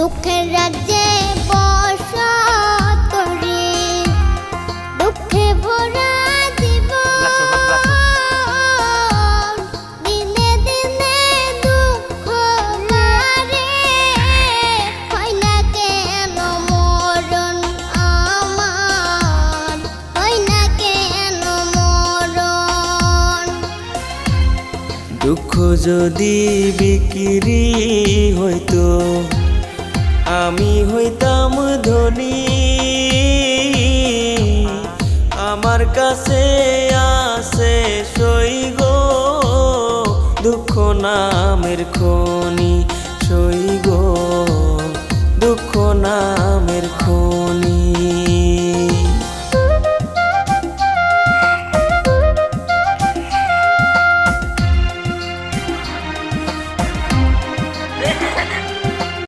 দুঃখের রাজ্যে বসত রে, দুঃখে ভরা জীবন, দিনে দিনে দুঃখ বাড়ে, হয় না কেন মরণ আমার, হয় না কেন মরণ। দুঃখ যদি বিক্রি হইতো আমি হইতাম ধনী, আমার কাছে আছে সই গো দুঃখ নামের খনি।